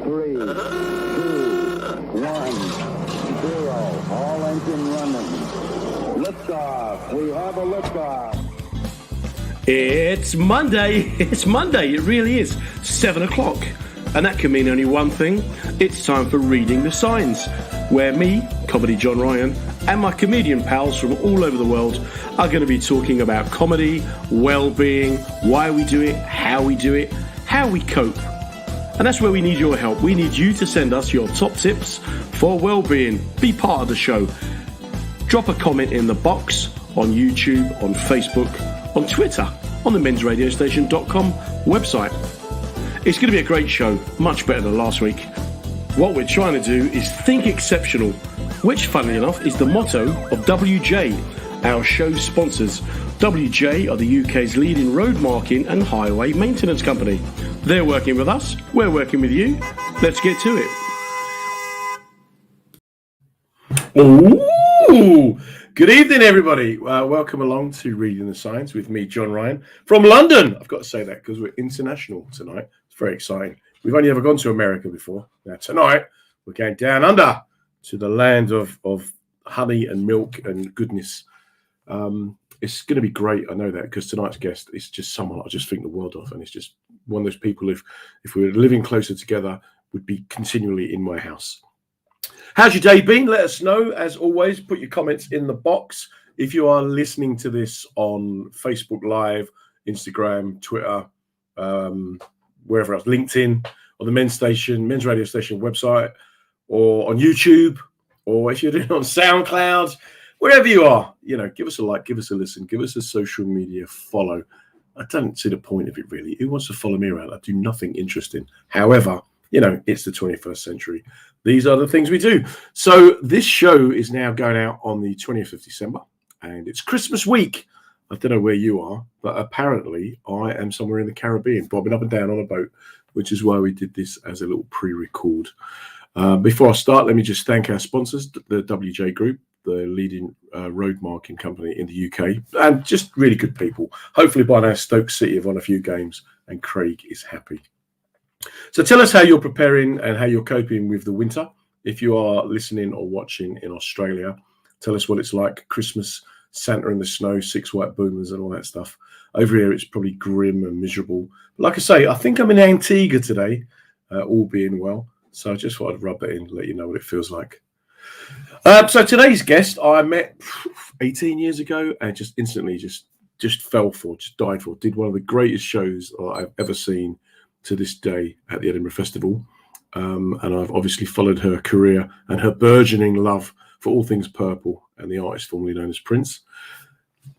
3, 2, 1, 0. All engine running. Liftoff. We have a liftoff. It's Monday. It's Monday. It really is. 7 o'clock. And that can mean only one thing. It's time for Reading the Signs, where me, Comedy John Ryan, and my comedian pals from all over the world are going to be talking about comedy, well-being, why we do it, how we cope. And that's where we need your help. We need you to send us your top tips for well-being. Be part of the show. Drop a comment in the box on YouTube, on Facebook, on Twitter, on the mensradiostation.com website. It's going to be a great show, much better than last week. What we're trying to do is think exceptional, which, funnily enough, is the motto of WJ, our show's sponsors. WJ are the UK's leading road marking and highway maintenance company. They're working with us, we're working with you. Let's get to it. Ooh! Good evening, everybody. Welcome along to Reading the Signs with me, John Ryan, from London. I've got to say that because we're international tonight. It's very exciting. We've only ever gone to America before. Now, tonight, we're going down under to the land of honey and milk and goodness. It's going to be great. I know that because tonight's guest is just someone I just think the world of. And it's just one of those people, if we were living closer together, would be continually in my house. How's your day been? Let us know. As always, put your comments in the box. If you are listening to this on Facebook Live, Instagram, Twitter, wherever else, LinkedIn, on the men's radio station website, or on YouTube, or if you're doing it on SoundCloud, wherever you are, give us a like, give us a listen, give us a social media follow. I don't see the point of it, really. Who wants to follow me around? I do nothing interesting. However, it's the 21st century. These are the things we do. So this show is now going out on the 20th of December, and it's Christmas week. I don't know where you are, but apparently I am somewhere in the Caribbean, bobbing up and down on a boat, which is why we did this as a little pre-record. Before I start, let me just thank our sponsors, the WJ Group, the leading road marking company in the UK, and just really good people. Hopefully by now Stoke City have won a few games, and Craig is happy. So tell us how you're preparing and how you're coping with the winter. If you are listening or watching in Australia, tell us what it's like. Christmas, Santa in the snow, 6 white boomers and all that stuff. Over here, it's probably grim and miserable. But like I say, I think I'm in Antigua today, all being well. So I just thought I'd rub that in, let you know what it feels like. So today's guest, I met 18 years ago and just instantly just fell for, just died for. Did one of the greatest shows I've ever seen to this day at the Edinburgh Festival. And I've obviously followed her career and her burgeoning love for all things purple and the artist formerly known as Prince.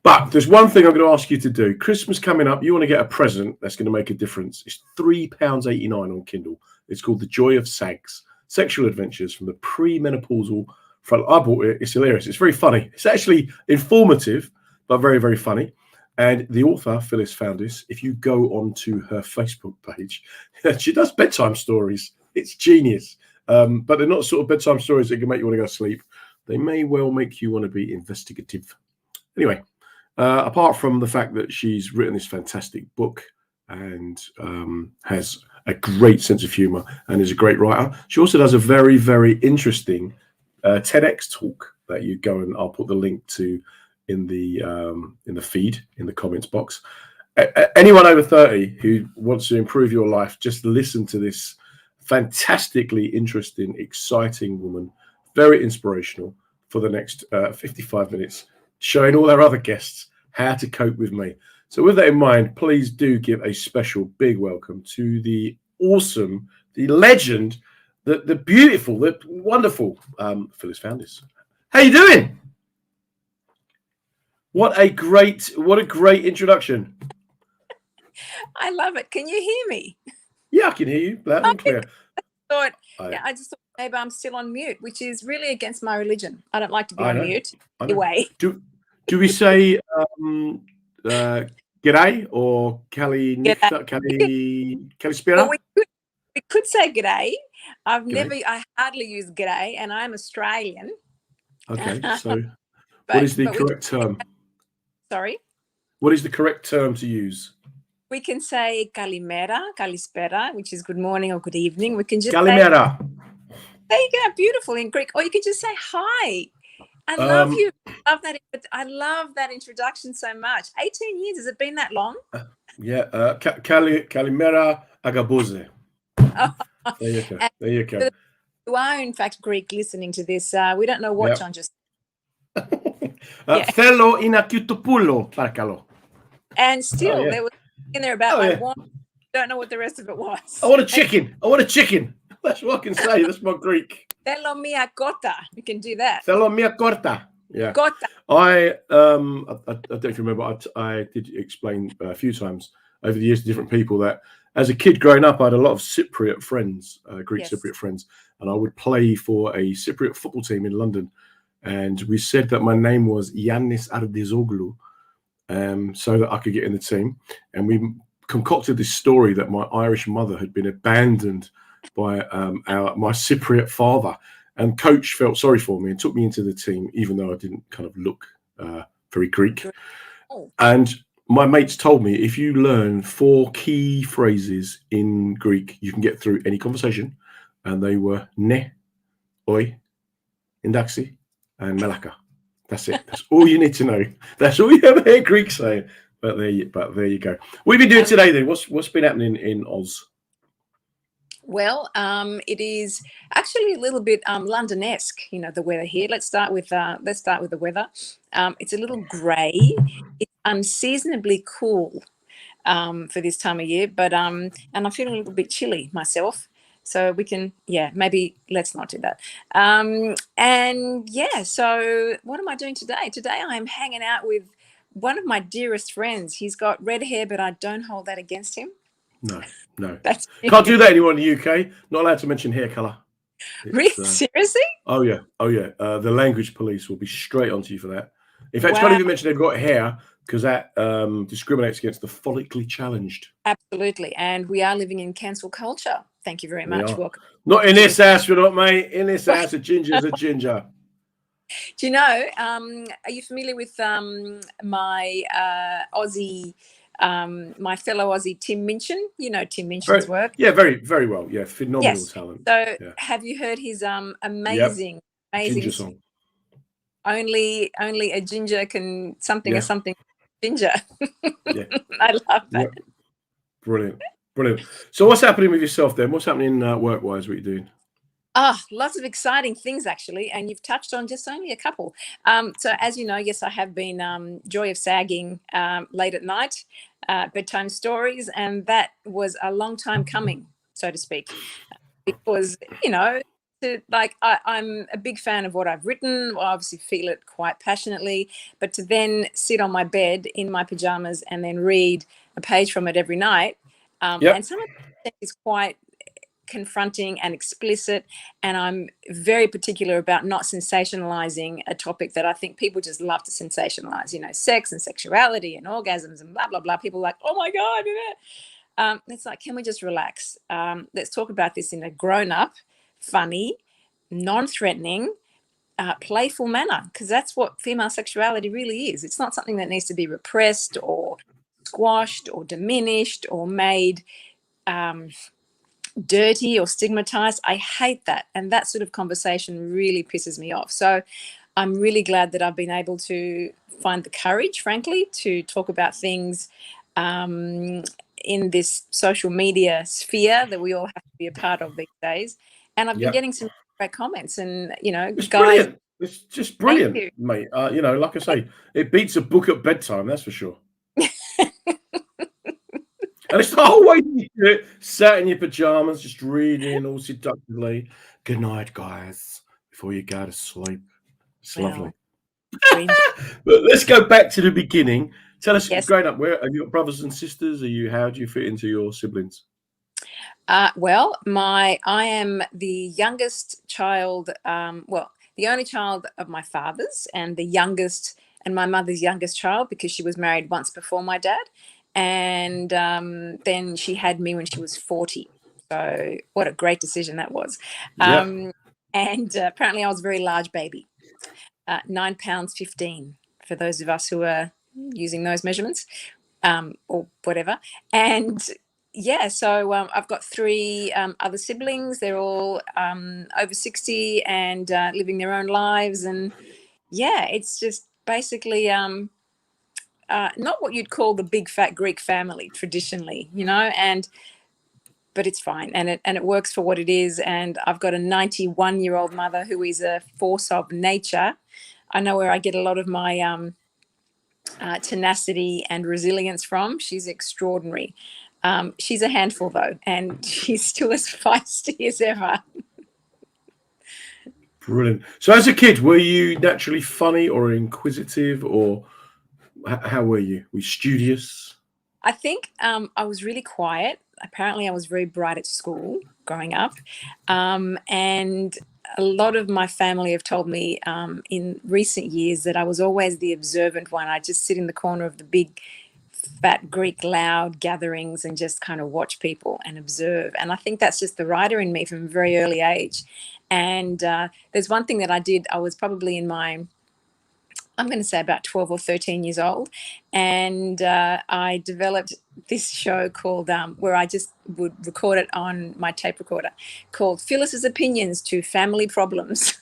But there's one thing I'm going to ask you to do. Christmas coming up, you want to get a present that's going to make a difference. It's £3.89 on Kindle. It's called The Joy of Sags, Sexual Adventures from the Premenopausal Front. I bought it. It's hilarious. It's very funny. It's actually informative, but very, very funny. And the author, Phyllis Foundis, if you go onto her Facebook page, she does bedtime stories. It's genius. But they're not sort of bedtime stories that can make you want to go to sleep. They may well make you want to be investigative. Anyway, apart from the fact that she's written this fantastic book and has a great sense of humor and is a great writer, she also does a very, very interesting TEDx talk that you go and I'll put the link to in the feed, in the comments box. Anyone over 30 who wants to improve your life, just listen to this fantastically interesting, exciting woman, very inspirational for the next 55 minutes, showing all our other guests how to cope with me. So with that in mind, please do give a special big welcome to the awesome, the legend, the beautiful, the wonderful Phyllis Foundis. How you doing? What a great introduction. I love it. Can you hear me? Yeah, I can hear you loud and clear. I just thought maybe I'm still on mute, which is really against my religion. I don't like to be on mute anyway. Do we say g'day or Kelly Nifta, Kelly Spira? Well, we could say g'day. I hardly use g'day, and I'm Australian. Okay, so what is the correct term? Sorry? What is the correct term to use? We can say kalimera, kalispera, which is good morning or good evening. We can just Kalimera. say, there you go, beautiful in Greek. Or you can just say hi. I love you. I love that introduction so much. 18 years. Has it been that long? Yeah. Kalimera agaboze. There you go. There you go. You are, in fact, Greek listening to this. We don't know what John just Fellow inakutupulo, parkalo. And still, there was in there about I want. Don't know what the rest of it was. I want a chicken. I want a chicken. That's what I can say. That's my Greek. Θέλω μία κότα. You can do that. Θέλω μία κόρτα. Yeah. Κότα. I don't know if you remember, I did explain a few times over the years to different people that as a kid growing up, I had a lot of Cypriot friends, Greek Cypriot friends, and I would play for a Cypriot football team in London. And we said that my name was Yannis Ardizoglu, so that I could get in the team. And we concocted this story that my Irish mother had been abandoned by my Cypriot father. And coach felt sorry for me and took me into the team, even though I didn't kind of look very Greek. And my mates told me, if you learn 4 key phrases in Greek, you can get through any conversation. And they were ne, oi, indaxi, and melaka. That's it. That's all you need to know. That's all you ever hear Greeks say. But there you go. What have you been doing today then? What's been happening in Oz? Well, it is actually a little bit London-esque, the weather here. Let's start with the weather. It's a little grey. It's unseasonably cool for this time of year, but and I'm feeling a little bit chilly myself. So we can, maybe let's not do that. So what am I doing today? Today I am hanging out with one of my dearest friends. He's got red hair, but I don't hold that against him. No. Can't do that anymore in the UK. Not allowed to mention hair colour. Really? Seriously? Oh, yeah. The language police will be straight onto you for that. In fact, you can't even mention they've got hair because that discriminates against the follically challenged. Absolutely. And we are living in cancel culture. Thank you very much. Welcome. Not in this house, we're not, mate. In this house, a ginger's a ginger. Do you know, are you familiar with my Aussie... my fellow Aussie Tim Minchin? You know Tim Minchin's work. Yeah, very, very well. Yeah, phenomenal talent. So have you heard his amazing ginger song? Only a ginger can something or something ginger. I love that. Yeah. Brilliant. So what's happening with yourself then? What's happening work-wise? What are you doing? Lots of exciting things actually, and you've touched on just only a couple. So as you know, yes, I have been Joy of Sagging late at night, bedtime stories, and that was a long time coming, so to speak, because I'm a big fan of what I've written. I obviously feel it quite passionately, but to then sit on my bed in my pajamas and then read a page from it every night, and some of it is quite confronting and explicit, and I'm very particular about not sensationalizing a topic that I think people just love to sensationalize, sex and sexuality and orgasms and blah blah blah. People are like, oh my god, it's like, can we just relax? Let's talk about this in a grown-up, funny, non-threatening, playful manner, because that's what female sexuality really is. It's not something that needs to be repressed or squashed or diminished or made dirty or stigmatized. I hate that, and that sort of conversation really pisses me off. So I'm really glad that I've been able to find the courage, frankly, to talk about things in this social media sphere that we all have to be a part of these days. And I've been getting some great comments, and it's guys, brilliant. It's just brilliant, mate. Like I say, it beats a book at bedtime, that's for sure. And it's the whole way you do it, sat in your pajamas, just reading all seductively. Good night, guys, before you go to sleep. It's lovely. But let's go back to the beginning. Tell us, growing up, where have you got brothers and sisters? How do you fit into your siblings? Well, I am the youngest child, the only child of my father's, and my mother's youngest child, because she was married once before my dad. And then she had me when she was 40. So what a great decision that was. And apparently I was a very large baby, 9 pounds 15, for those of us who are using those measurements, or whatever. And yeah, so I've got 3 other siblings. They're all over 60 and living their own lives. And yeah, it's just basically not what you'd call the big fat Greek family traditionally, but it's fine, and it works for what it is. And I've got a 91-year-old mother who is a force of nature. I know where I get a lot of my tenacity and resilience from. She's extraordinary. She's a handful though, and she's still as feisty as ever. Brilliant. So as a kid, were you naturally funny or inquisitive, or how were you? Were you studious? I think I was really quiet. Apparently, I was very bright at school growing up. And a lot of my family have told me in recent years that I was always the observant one. I just sit in the corner of the big, fat Greek loud gatherings and just kind of watch people and observe. And I think that's just the writer in me from a very early age. And there's one thing that I did. I was probably in I'm going to say about 12 or 13 years old. And I developed this show called, where I just would record it on my tape recorder, called Phyllis's Opinions to Family Problems.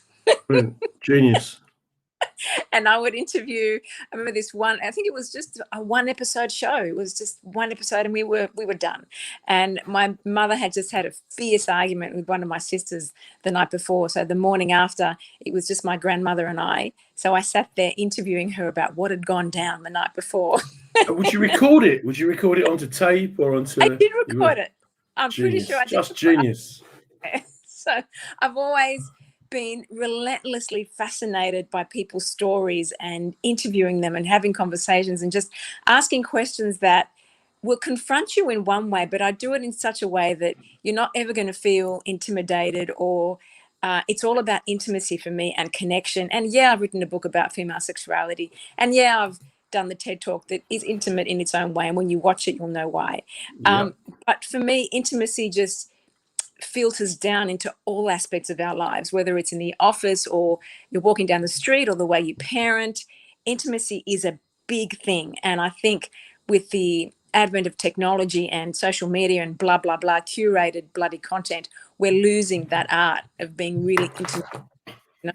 Brilliant. Genius. And I would interview, I remember this one, I think it was just a 1-episode show. It was just 1 episode and we were done. And my mother had just had a fierce argument with one of my sisters the night before. So the morning after, it was just my grandmother and I. So I sat there interviewing her about what had gone down the night before. Would you record it? Would you record it onto tape or onto? I did record it. I'm pretty sure I did. Just genius. So I've always been relentlessly fascinated by people's stories and interviewing them and having conversations and just asking questions that will confront you in one way, but I do it in such a way that you're not ever going to feel intimidated or it's all about intimacy for me and connection. And yeah, I've written a book about female sexuality, and yeah, I've done the TED Talk that is intimate in its own way, and when you watch it, you'll know why. But for me, intimacy just filters down into all aspects of our lives, whether it's in the office or you're walking down the street or the way you parent. Intimacy is a big thing. And I think with the advent of technology and social media and blah, blah, blah, curated bloody content, we're losing that art of being really intimate.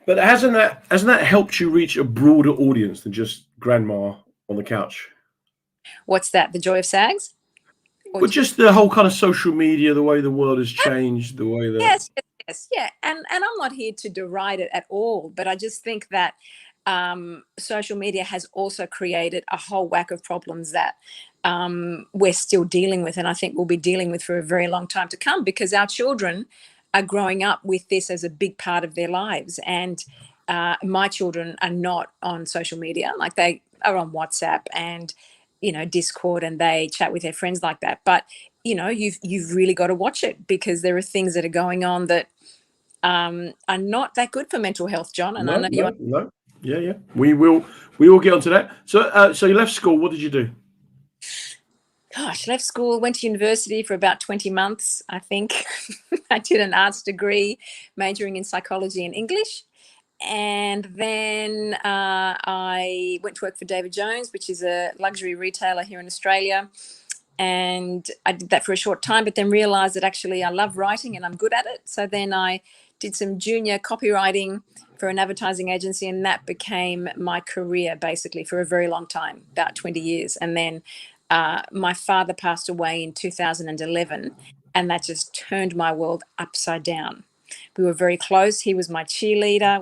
But hasn't that helped you reach a broader audience than just grandma on the couch? What's that? The Joy of Sags? But just the whole kind of social media, the way the world has changed, the way that... Yes, yeah. And I'm not here to deride it at all, but I just think that social media has also created a whole whack of problems that we're still dealing with, and I think we'll be dealing with for a very long time to come, because our children are growing up with this as a big part of their lives. And my children are not on social media. Like, they are on WhatsApp and Discord, and they chat with their friends like that. But you've really got to watch it, because there are things that are going on that are not that good for mental health, John. And I know no. Yeah. We will get onto that. So you left school. What did you do? Gosh, left school, went to university for about 20 months, I think. I did an arts degree, majoring in psychology and English. And then I went to work for David Jones, which is a luxury retailer here in Australia. And I did that for a short time, but then realized that actually I love writing and I'm good at it. So then I did some junior copywriting for an advertising agency, and that became my career basically for a very long time, about 20 years. And then my father passed away in 2011, and that just turned my world upside down. We were very close. He was my cheerleader.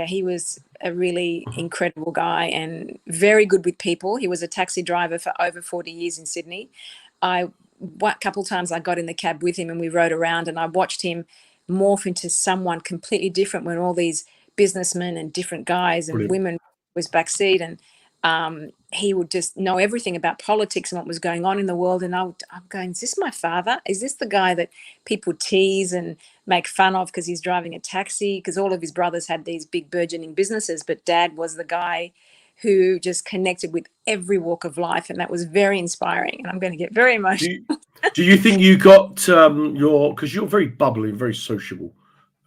He was a really incredible guy and very good with people. He was a taxi driver for over 40 years in Sydney. A couple of times I got in the cab with him and we rode around, and I watched him morph into someone completely different when all these businessmen and different guys and Brilliant. women was backseat, and he would just know everything about politics and what was going on in the world. And I'm going, is this my father? Is this the guy that people tease and make fun of because he's driving a taxi? Because all of his brothers had these big burgeoning businesses, but Dad was the guy who just connected with every walk of life, and that was very inspiring. And I'm going to get very emotional. Do you think you got because you're very bubbly, very sociable,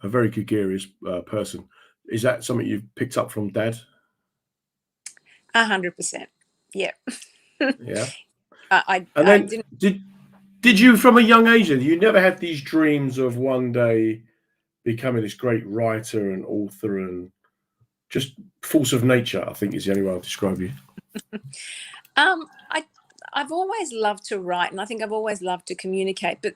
a very gregarious person? Is that something you've picked up from Dad? 100%. Yeah. Yeah. I And then didn't. did you, from a young age, you never had these dreams of one day becoming this great writer and author and just force of nature, I think is the only way I'll describe you. I've always loved to write, and I think I've always loved to communicate, but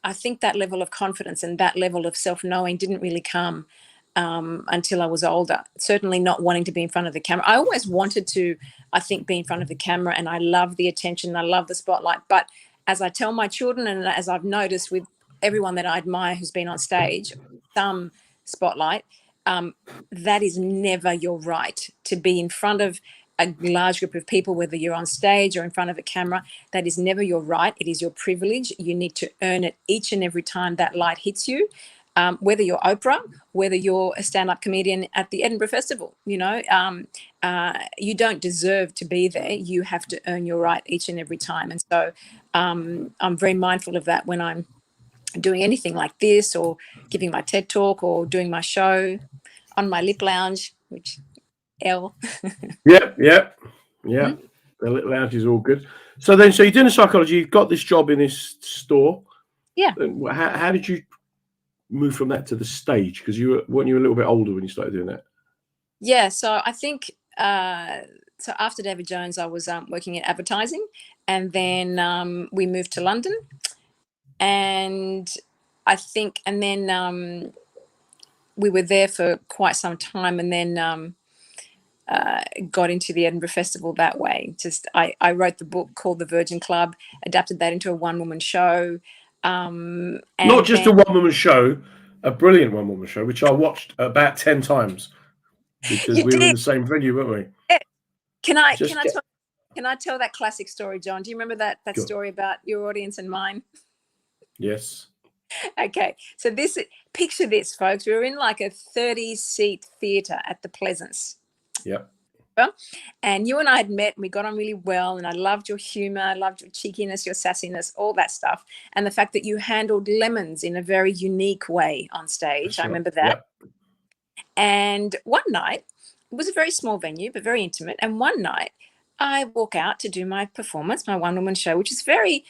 I think that level of confidence and that level of self-knowing didn't really come until I was older. Certainly not wanting to be in front of the camera. I always wanted to, I think, be in front of the camera, and I love the attention, I love the spotlight. But as I tell my children, and as I've noticed with everyone that I admire who's been on stage, some spotlight, that is never your right to be in front of a large group of people, whether you're on stage or in front of a camera. That is never your right. It is your privilege. You need to earn it each and every time that light hits you. Whether you're Oprah, whether you're a stand-up comedian at the Edinburgh Festival, you don't deserve to be there. You have to earn your right each and every time. And so I'm very mindful of that when I'm doing anything like this, or giving my TED talk, or doing my show on my lip lounge, which L. Yep. The little lounge is all good. So you're doing psychology. You've got this job in this store. Yeah. How did you move from that to the stage? Because weren't you a little bit older when you started doing that? Yeah. So I think so after David Jones, I was working in advertising, and then we moved to London, and then we were there for quite some time, and then got into the Edinburgh Festival that way. I wrote the book called The Virgin Club, adapted that into a one-woman show. Not just a one-woman show, a brilliant one-woman show, which I watched about 10 times because we were in the same venue, weren't we? Yeah. Can I tell that classic story, John? Do you remember that story about your audience and mine? Yes. Okay. So picture this, folks. We were in like a 30-seat theatre at the Pleasance. Yep. And you and I had met, and we got on really well, and I loved your humor, I loved your cheekiness, your sassiness, all that stuff, and the fact that you handled lemons in a very unique way on stage. I remember that. Yep. And one night, it was a very small venue but very intimate, and one night I walk out to do my performance, my one-woman show, which is very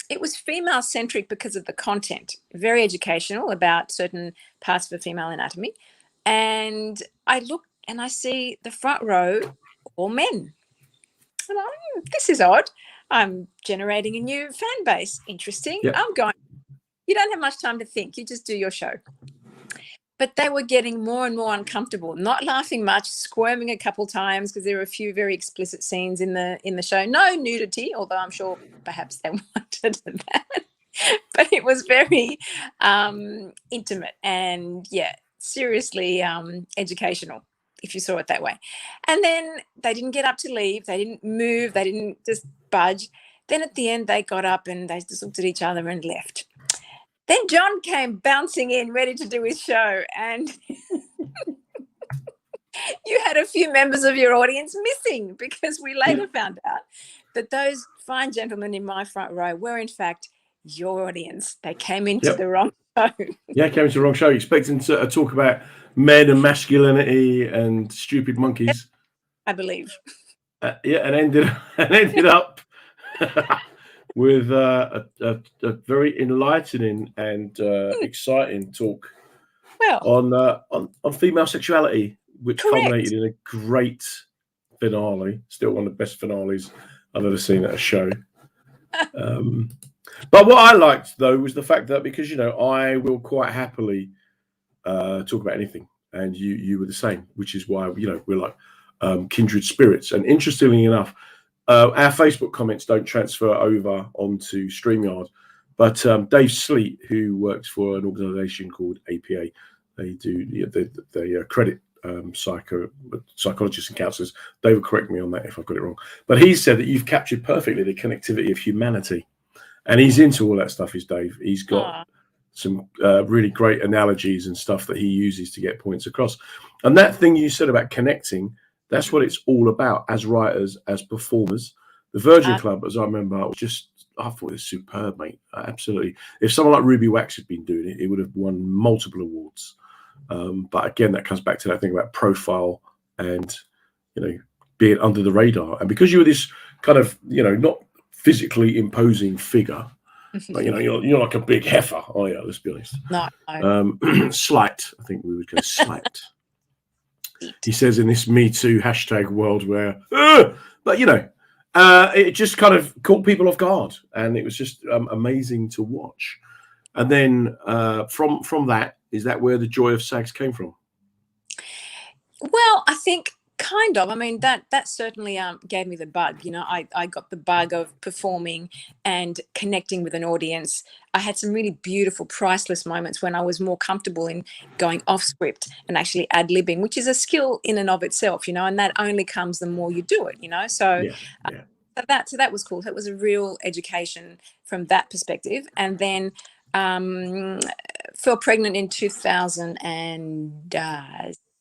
it was female centric because of the content, very educational about certain parts of the female anatomy. And I looked and I see the front row, all men. And this is odd. I'm generating a new fan base. Interesting. Yep. I'm going, you don't have much time to think. You just do your show. But they were getting more and more uncomfortable, not laughing much, squirming a couple times because there were a few very explicit scenes in the show. No nudity, although I'm sure perhaps they wanted that. But it was very intimate and, seriously educational, if you saw it that way. And then they didn't get up to leave. They didn't move. They didn't just budge. Then at the end, they got up and they just looked at each other and left. Then John came bouncing in, ready to do his show. And you had a few members of your audience missing, because we later found out that those fine gentlemen in my front row were, in fact, your audience. They came into the wrong show. Yeah, came into the wrong show, expecting to talk about men and masculinity and stupid monkeys. I believe. And ended up with a very enlightening and exciting talk on female sexuality, which culminated in a great finale. Still one of the best finales I've ever seen at a show. But what I liked, though, was the fact that, because, I will quite happily talk about anything, and you were the same, which is why, we're like kindred spirits. And interestingly enough, our Facebook comments don't transfer over onto StreamYard, but Dave Sleet, who works for an organisation called APA, they credit psychologists and counsellors. They will correct me on that if I've got it wrong. But he said that you've captured perfectly the connectivity of humanity. And he's into all that stuff, is Dave. He's got some really great analogies and stuff that he uses to get points across. And that thing you said about connecting, that's what it's all about as writers, as performers. The Virgin Club, as I remember, I thought it was superb, mate. Absolutely. If someone like Ruby Wax had been doing it, it would have won multiple awards. But again, that comes back to that thing about profile and, being under the radar. And because you were this kind of, not physically imposing figure, but you're like a big heifer. Oh yeah, let's be honest. No. Slight, I think we would go slight. He says in this Me Too hashtag world where, but it just kind of caught people off guard, and it was just amazing to watch. And then from that, is that where the joy of SAGs came from? Well, I think kind of. I mean, that certainly gave me the bug. I got the bug of performing and connecting with an audience. I had some really beautiful, priceless moments when I was more comfortable in going off script and actually ad-libbing, which is a skill in and of itself, and that only comes the more you do it, So, so that was cool. That was a real education from that perspective. And then fell pregnant in 2000 and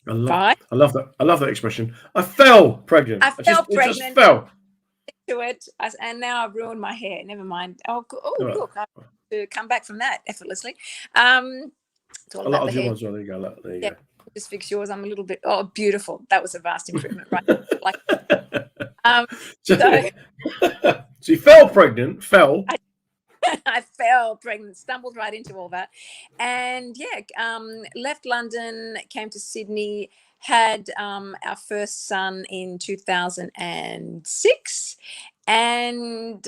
I love that expression. I fell pregnant. I fell pregnant. It just fell. To it, and now I've ruined my hair. Never mind. Look, I have to come back from that effortlessly. It's all about the hair. There you go. There you go. Just fix yours. I'm a little bit. Oh, beautiful. That was a vast improvement, right? So you fell pregnant. I fell pregnant, stumbled right into all that, and left London, came to Sydney, had our first son in 2006, and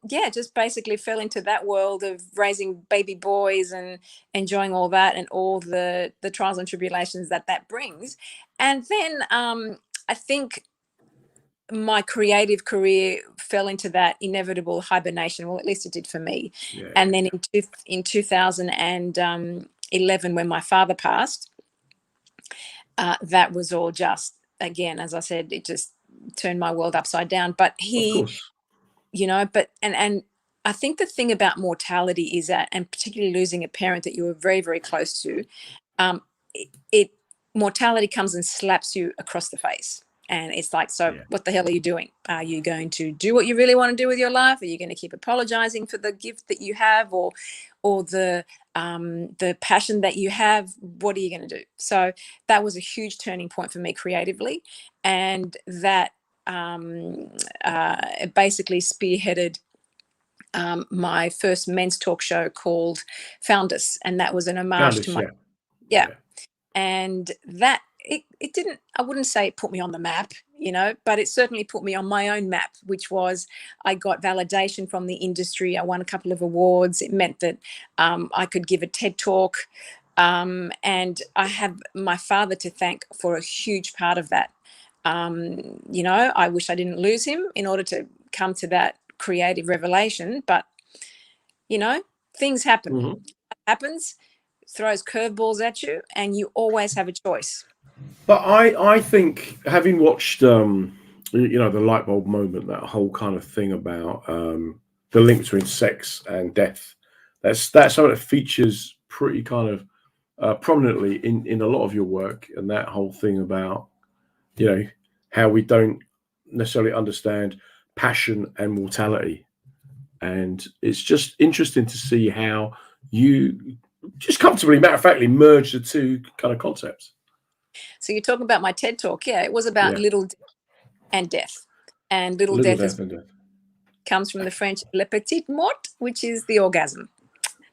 just basically fell into that world of raising baby boys and enjoying all that and all the trials and tribulations that brings. And then I think my creative career fell into that inevitable hibernation. Well, at least it did for me. And then in 2011, when my father passed, that was all just, again, as I said, it just turned my world upside down. But he, and I think the thing about mortality is that, and particularly losing a parent that you were very, very close to, mortality comes and slaps you across the face. And it's like, what the hell are you doing? Are you going to do what you really want to do with your life? Are you going to keep apologizing for the gift that you have or the passion that you have? What are you going to do? So that was a huge turning point for me creatively. And that basically spearheaded my first men's talk show called Foundis. And that was an homage to my... And that, it didn't, I wouldn't say it put me on the map, but it certainly put me on my own map, which was I got validation from the industry. I won a couple of awards. It meant that I could give a TED talk. And I have my father to thank for a huge part of that. I wish I didn't lose him in order to come to that creative revelation, but, things happen. Mm-hmm. It happens, throws curveballs at you, and you always have a choice. But I think, having watched the light bulb moment, that whole kind of thing about the link between sex and death, that's something that features pretty kind of prominently in a lot of your work, and that whole thing about how we don't necessarily understand passion and mortality. And it's just interesting to see how you just comfortably, matter of factly, merge the two kind of concepts. So you're talking about my TED talk. It was about little and death. And little death comes from the French le petit mort, which is the orgasm.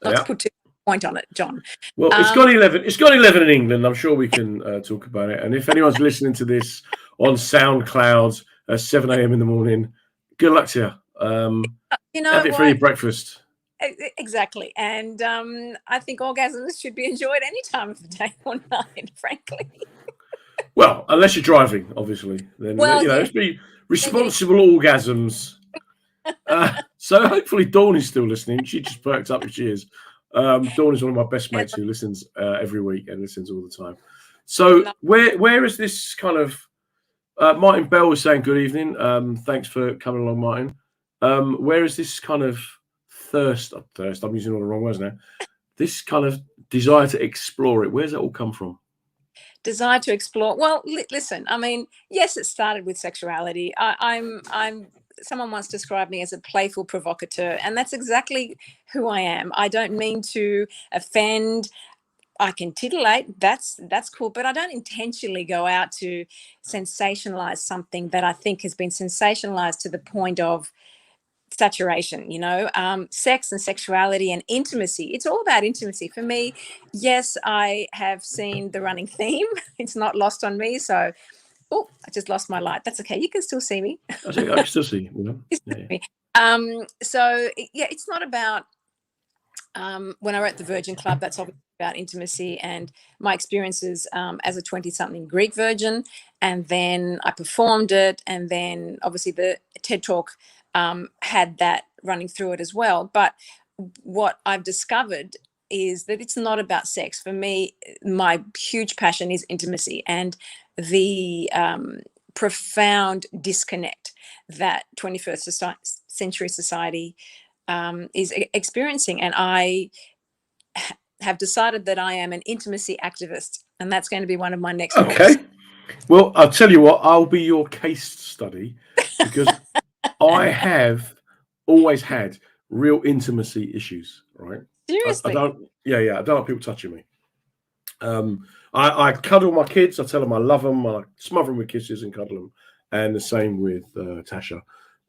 Not to put too point on it, John. Well, it's got 11. It's got 11 in England. I'm sure we can talk about it. And if anyone's listening to this on SoundCloud at 7 a.m. in the morning, good luck to you. Have it for your breakfast. Exactly. And I think orgasms should be enjoyed any time of the day or night, frankly. Well, unless you're driving, obviously. Then, let's be responsible orgasms. So hopefully Dawn is still listening. She just perked up if she is. Dawn is one of my best mates who listens every week and listens all the time. So where is this kind of... Martin Bell was saying good evening. Thanks for coming along, Martin. Where is this kind of thirst, I'm using all the wrong words now, this kind of desire to explore it, where's that all come from? Desire to explore, well, listen, I mean, yes, it started with sexuality. I'm someone once described me as a playful provocateur, and that's exactly who I am. I don't mean to offend. I can titillate. That's cool, but I don't intentionally go out to sensationalize something that I think has been sensationalized to the point of saturation. Sex and sexuality and intimacy. It's all about intimacy for me. Yes, I have seen the running theme. It's not lost on me. So, oh, I just lost my light. That's okay. You can still see me. I can still see you. So yeah, it's not about. When I wrote The Virgin Club, that's obviously about intimacy and my experiences as a 20-something Greek virgin. And then I performed it. And then obviously the TED Talk had that running through it as well. But what I've discovered is that it's not about sex. For me, my huge passion is intimacy and the profound disconnect that 21st century society is experiencing. And I have decided that I am an intimacy activist, and that's going to be one of my next Okay. books. Well, I'll tell you what, I'll be your case study because I have always had real intimacy issues, right? Seriously? I don't like people touching me. I cuddle my kids. I tell them I love them. I smother them with kisses and cuddle them. And the same with Tasha.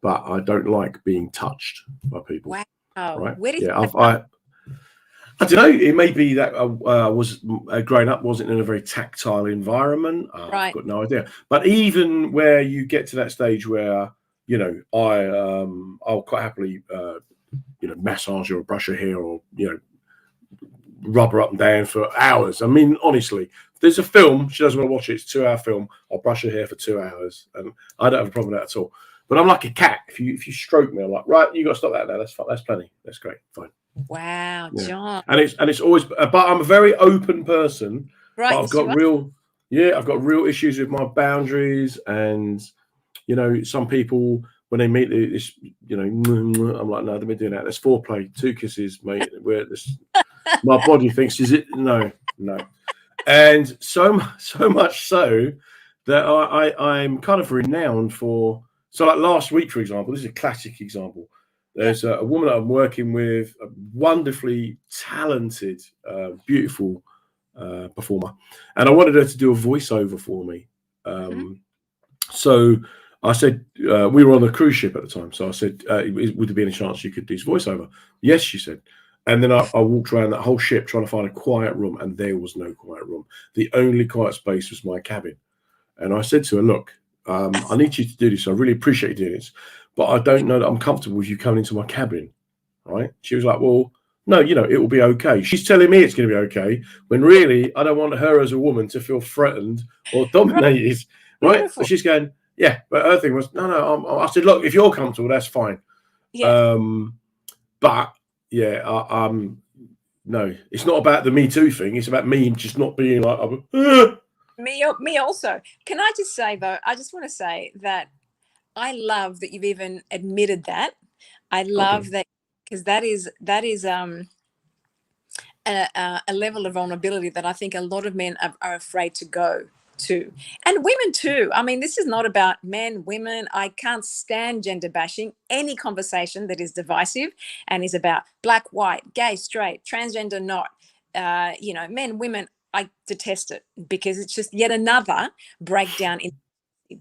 But I don't like being touched by people. Wow. Right? Where did I don't know. It may be that I was growing up wasn't in a very tactile environment. Right. I've got no idea. But even where you get to that stage where I'll quite happily massage her or brush her hair or rub her up and down for hours. I mean, honestly, if there's a film she doesn't want to watch it. It's a 2-hour film. I'll brush her hair for 2 hours, and I don't have a problem with that at all. But I'm like a cat. If you stroke me, I'm like, right, you got to stop that now. That's fine. That's plenty. That's great. Fine. Wow, John. And it's always, but I'm a very open person. Right. I've got real issues with my boundaries, and some people when they meet this, I'm like, no, let me do that. There's foreplay, 2 kisses, mate. Where this, my body thinks, is it? No. And so much so that I'm kind of renowned for. So like last week, for example, this is a classic example. There's a woman that I'm working with, a wonderfully talented, beautiful performer. And I wanted her to do a voiceover for me. So I said, we were on a cruise ship at the time. So I said, would there be any chance you could do voiceover? Yes, she said. And then I walked around that whole ship trying to find a quiet room, and there was no quiet room. The only quiet space was my cabin. And I said to her, look, I need you to do this. I really appreciate you doing this, but I don't know that I'm comfortable with you coming into my cabin. Right? She was like, well, no, it will be okay. She's telling me it's going to be okay when really I don't want her as a woman to feel threatened or dominated. Right? But she's going, yeah. But her thing was, no. I said, look, if you're comfortable, that's fine. Yeah. But yeah, no, it's not about the Me Too thing. It's about me just not being like, Me also. Can I just say though? I just want to say that I love that you've even admitted that. I love that because that is a level of vulnerability that I think a lot of men are afraid to go to, and women too. I mean, this is not about men, women. I can't stand gender bashing. Any conversation that is divisive and is about black, white, gay, straight, transgender, not, men, women. I detest it because it's just yet another breakdown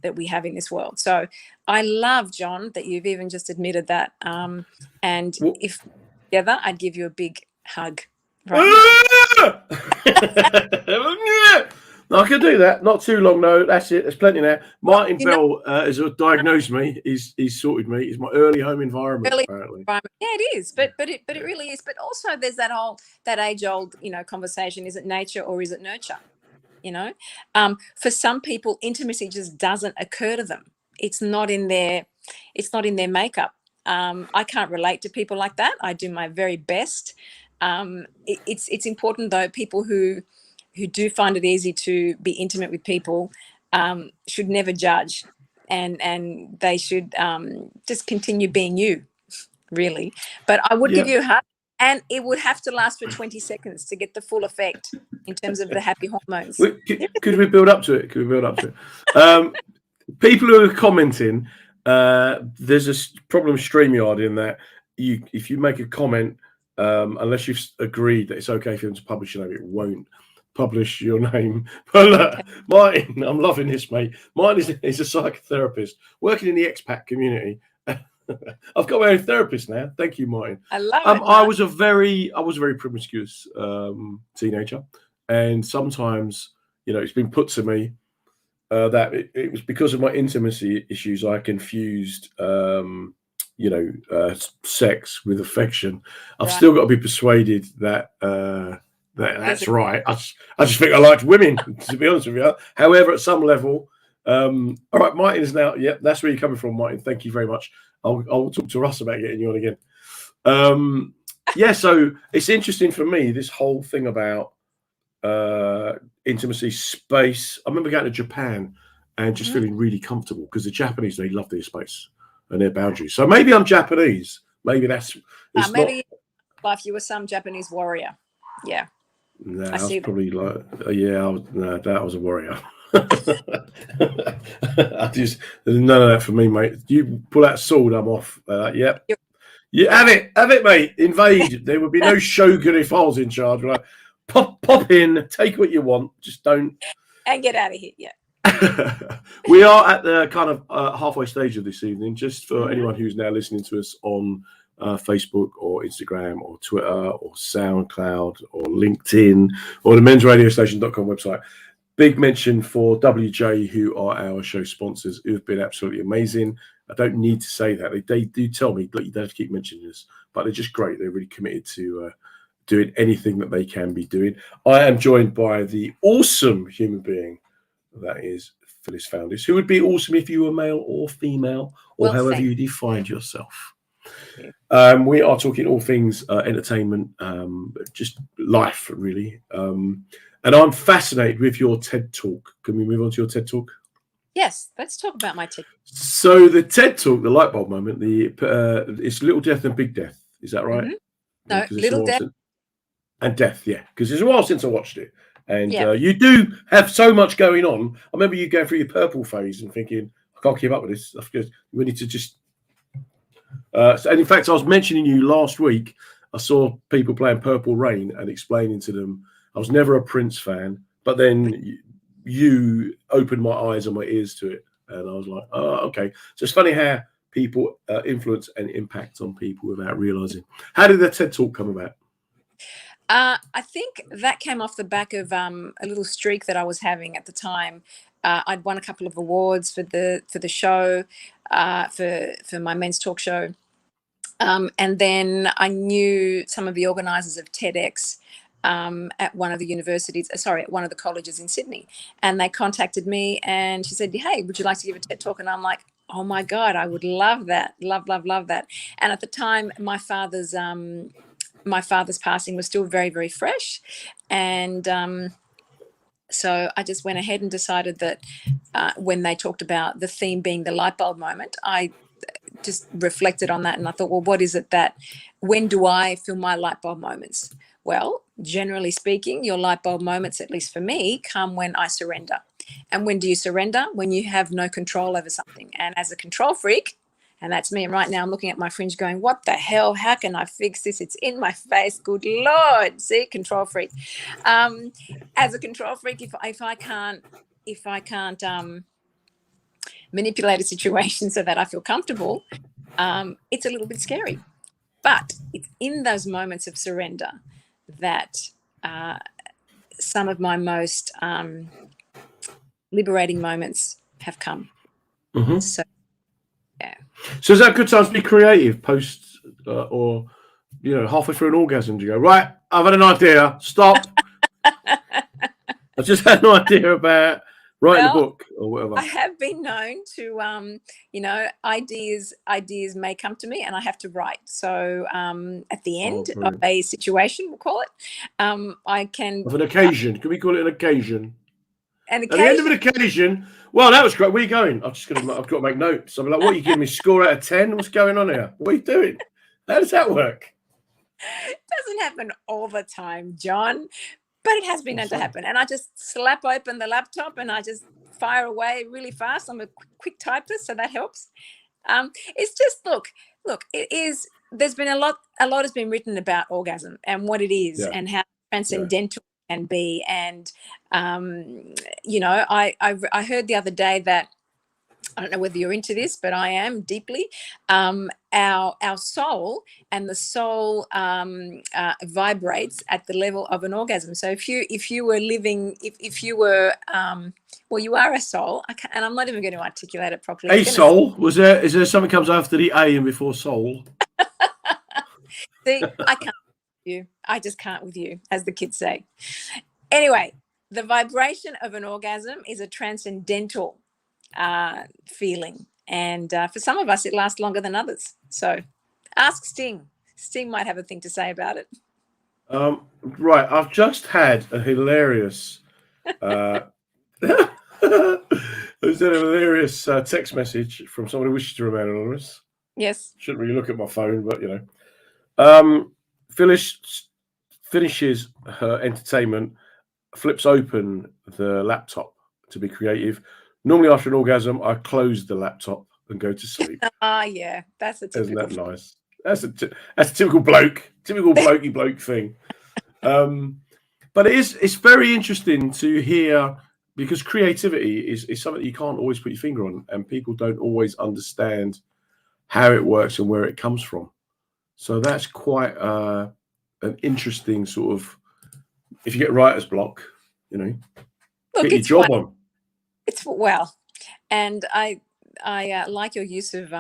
that we have in this world. So I love, John, that you've even just admitted that. And if together, I'd give you a big hug. Right No, I can do that. Not too long, though. That's it. There's plenty there. Martin Bell has diagnosed me. He's sorted me. It's my early home environment. Apparently. Yeah, it is. But it really is. But also, there's that age-old conversation: is it nature or is it nurture? For some people, intimacy just doesn't occur to them. It's not in their makeup. I can't relate to people like that. I do my very best. It's important though. People who do find it easy to be intimate with people should never judge, and they should just continue being you, really. But I would give you a hug, and it would have to last for 20 seconds to get the full effect in terms of the happy hormones. Could we build up to it? People who are commenting, there's a problem StreamYard in that if you make a comment, unless you've agreed that it's okay for them to publish your name, it won't publish your name. But Martin, I'm loving this, mate. Martin is a psychotherapist working in the expat community. I've got my own therapist now. Thank you, Martin. I love it. I was a very promiscuous teenager, and sometimes, it's been put to me that it was because of my intimacy issues. I confused, sex with affection. I've still got to be persuaded that that's right. I just think I liked women, to be honest with you. However, at some level, all right, Martin is now. Yep, that's where you're coming from, Martin. Thank you very much. I'll talk to Russ about getting you on again. So it's interesting for me, this whole thing about intimacy, space. I remember going to Japan and just feeling really comfortable because the Japanese, they love their space and their boundaries. So maybe I'm Japanese. Maybe that's maybe if you were some Japanese warrior. Yeah. No, I was probably like, that was a warrior. There's none of that for me, mate. You pull out a sword, I'm off. Yep. Yeah, have it, mate. Invade. There would be no shogun if I was in charge. Like, pop in, take what you want, just don't. And get out of here. Yeah. We are at the kind of halfway stage of this evening. Just for anyone who's now listening to us on Facebook or Instagram or Twitter or SoundCloud or LinkedIn or the mensradiostation.com website. Big mention for WJ, who are our show sponsors, who have been absolutely amazing. I don't need to say that. They do tell me, look, you don't have to keep mentioning this, but they're just great. They're really committed to doing anything that they can be doing. I am joined by the awesome human being that is Phyllis Foundis, who would be awesome if you were male or female or however you defined yourself. We are talking all things entertainment, just life, really. And I'm fascinated with your TED Talk. Can we move on to your TED Talk? Yes, let's talk about my TED. So the TED Talk, the light bulb moment, it's Little Death and Big Death. Is that right? No, Little Death and Death, yeah. Because it's a while since I watched it. And you do have so much going on. I remember you going through your purple phase and thinking, I can't keep up with this. We need to just... and in fact, I was mentioning you last week. I saw people playing Purple Rain and explaining to them I was never a Prince fan, but then you opened my eyes and my ears to it, and I was like, oh, okay. So it's funny how people influence and impact on people without realizing. How did the TED Talk come about? I think that came off the back of a little streak that I was having at the time. I'd won a couple of awards for the show, for my men's talk show, and then I knew some of the organisers of TEDx at one of the colleges in Sydney, and they contacted me and she said, hey, would you like to give a TED Talk? And I'm like, oh my God, I would love that. Love that. And at the time, my father's passing was still very, very fresh. And so I just went ahead and decided that when they talked about the theme being the light bulb moment, I just reflected on that and I thought, well, what is it when do I feel my light bulb moments? Well, generally speaking, your light bulb moments, at least for me, come when I surrender. And when do you surrender? When you have no control over something. And as a control freak, and that's me, and right now I'm looking at my fringe going, what the hell? How can I fix this? It's in my face. Good Lord. See, control freak. As a control freak, if I can't manipulate a situation so that I feel comfortable, it's a little bit scary. But it's in those moments of surrender that some of my most liberating moments have come. Mm-hmm. So, yeah. So is that a good time to be creative post or, halfway through an orgasm to go, right, I've had an idea, stop. I just had an idea about writing a book or whatever. I have been known to, ideas may come to me and I have to write. So at the end of a situation, we'll call it, I can... Of an occasion. Can we call it an occasion? An occasion. At the end of an occasion. Well, that was great. Where are you going? I've got to make notes. I'm like, what are you giving me? Score out of 10? What's going on here? What are you doing? How does that work? It doesn't happen all the time, John. But it has been known to happen. And I just slap open the laptop and I just fire away really fast. I'm a quick typist, so that helps. It's just, look, it is there's been a lot has been written about orgasm and what it is and how transcendental it can be. And you know, I heard the other day that, I don't know whether you're into this, but I am deeply. Our soul, and the soul vibrates at the level of an orgasm. So if you were living, if you were, well, you are a soul, and I'm not even going to articulate it properly. A soul? Is there something comes after the A and before soul? See, I can't with you. I just can't with you, as the kids say. Anyway, the vibration of an orgasm is a transcendental feeling, and for some of us it lasts longer than others. So ask Sting might have a thing to say about it. Right, I've just had a hilarious text message from someone who wishes to remain anonymous. Yes, shouldn't really look at my phone, but you know, Phyllis finishes her entertainment, flips open the laptop to be creative. Normally, after an orgasm, I close the laptop and go to sleep. Yeah, that's a typical. Isn't that nice? That's a typical blokey bloke thing. But it's very interesting to hear, because creativity is something you can't always put your finger on, and people don't always understand how it works and where it comes from. So that's quite an interesting sort of, if you get writer's block, you know, get your job on. It's well, and I like your use of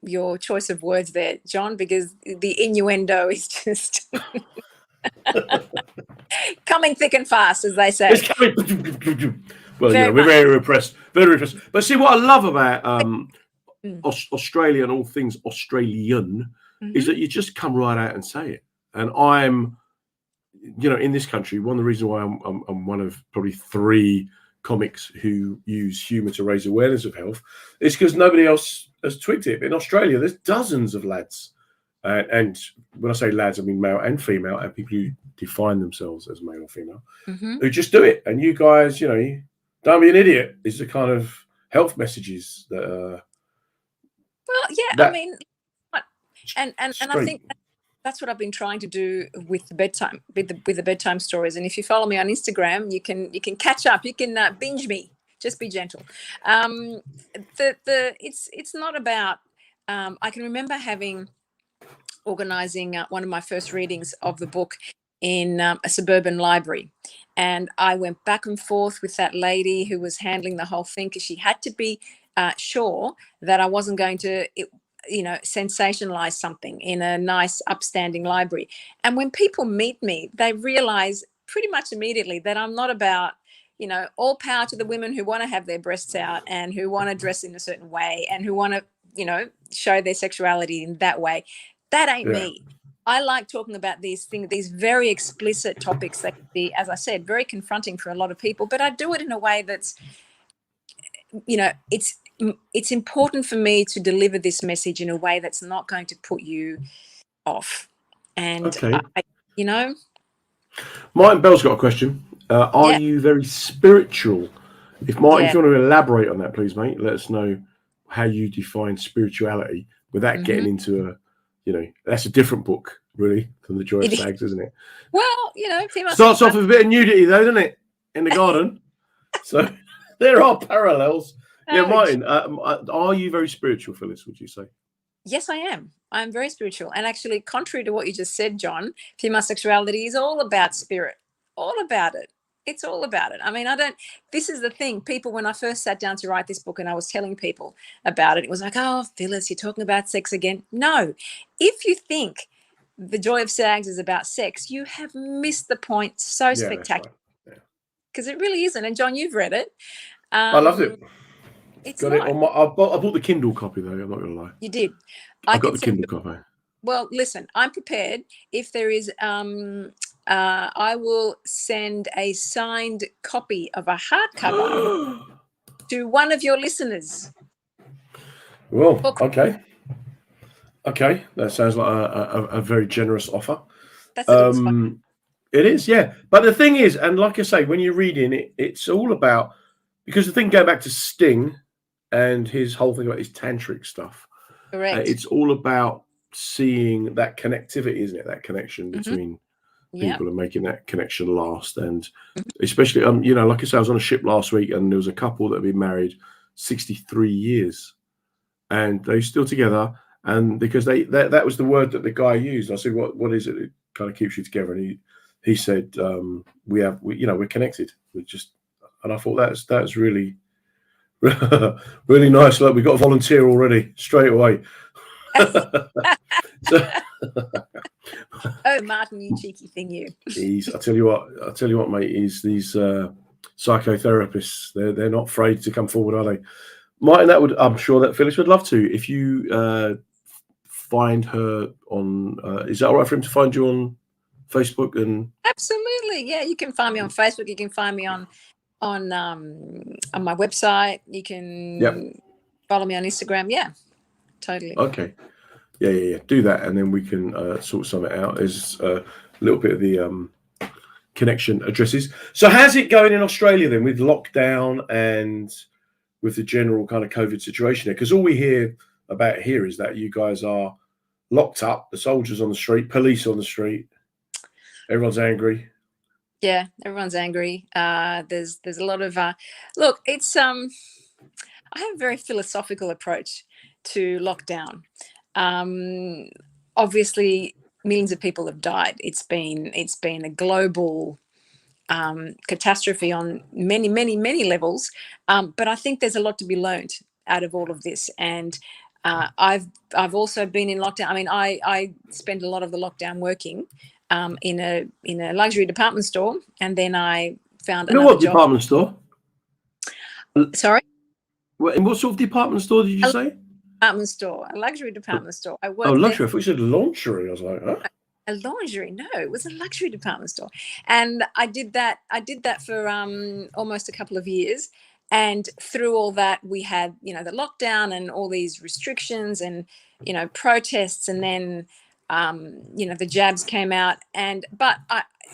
your choice of words there, John, because the innuendo is just coming thick and fast, as they say. It's coming. Well, yeah, we're very repressed, very repressed. But see, what I love about Australia and all things Australian is that you just come right out and say it. And I'm, you know, in this country, one of the reasons why I'm one of probably 3 comics who use humor to raise awareness of health is because nobody else has twigged it. In Australia, there's dozens of lads, and when I say lads, I mean male and female, and people who define themselves as male or female, who just do it. And you guys, you know, don't be an idiot is the kind of health messages that well, yeah, I mean, and I think that's what I've been trying to do with the bedtime, with the bedtime stories. And if you follow me on Instagram, you can catch up. You can binge me. Just be gentle. It's not about. I can remember organising one of my first readings of the book in a suburban library, and I went back and forth with that lady who was handling the whole thing, because she had to be sure that I wasn't going to, you know, sensationalize something in a nice upstanding library. And when people meet me, they realize pretty much immediately that I'm not about, you know, all power to the women who want to have their breasts out and who want to dress in a certain way and who want to, you know, show their sexuality in that way. That ain't me. I like talking about these things, these very explicit topics that can be, as I said, very confronting for a lot of people, but I do it in a way that's, you know, it's important for me to deliver this message in a way that's not going to put you off. And, you know. Martin Bell's got a question. Are you very spiritual? If Martin, if you want to elaborate on that, please, mate, let us know how you define spirituality without getting into a, you know, that's a different book, really, than The Joy of Sags, isn't it? Well, you know, starts off with a bit of nudity, though, doesn't it, in the garden? So there are parallels. Yeah, Martin, are you very spiritual, Phyllis, would you say? Yes, I am. I'm very spiritual. And actually, contrary to what you just said, John, female sexuality is all about spirit, all about it. It's all about it. I mean, this is the thing. People, when I first sat down to write this book and I was telling people about it, it was like, oh, Phyllis, you're talking about sex again. No, if you think The Joy of Sags is about sex, you have missed the point so spectacular. Because it really isn't. And John, you've read it. I loved it. It's got it on my. I bought the Kindle copy though. I'm not gonna lie. You did. I got the Kindle copy. Well, listen, I'm prepared. If there is, I will send a signed copy of a hardcover to one of your listeners. Well, okay, that sounds like a very generous offer. That's fun. It is, yeah. But the thing is, and like I say, when you're reading it, it's all about, because the thing, going back to Sting and his whole thing about his tantric stuff. Correct. It's all about seeing that connectivity, isn't it? That connection between people and making that connection last. And especially, like I said, I was on a ship last week and there was a couple that had been married 63 years and they're still together. And because that was the word that the guy used. I said, what is it that kind of keeps you together? And he said, we're connected. And I thought that's really, really nice. Look, we got a volunteer already straight away. Oh, Martin, you cheeky thing, you. I tell you what, mate. These psychotherapists. They're not afraid to come forward, are they? Martin, I'm sure that Phyllis would love to. If you find her on, is that all right for him to find you on Facebook? And absolutely, yeah. You can find me on Facebook. You can find me on my website. You can follow me on Instagram. Yeah, totally. Okay. Yeah. Do that, and then we can sort something out. There's a little bit of the connection addresses. So how's it going in Australia then with lockdown and with the general kind of COVID situation there? Because all we hear about here is that you guys are locked up, the soldiers on the street, police on the street. Everyone's angry. Yeah, everyone's angry. There's a lot of look. It's I have a very philosophical approach to lockdown. Obviously, millions of people have died. It's been a global catastrophe on many levels. But I think there's a lot to be learned out of all of this. And I've also been in lockdown. I mean, I spent a lot of the lockdown working in a luxury department store, and then I found another what job. Department store? Sorry. In what sort of department store did you say? Department store, a luxury department store. I worked. Oh, luxury! I thought you said lingerie. I was like, huh? A lingerie? No, it was a luxury department store, and I did that for almost a couple of years. And through all that, we had the lockdown and all these restrictions and protests, and then the jabs came out. But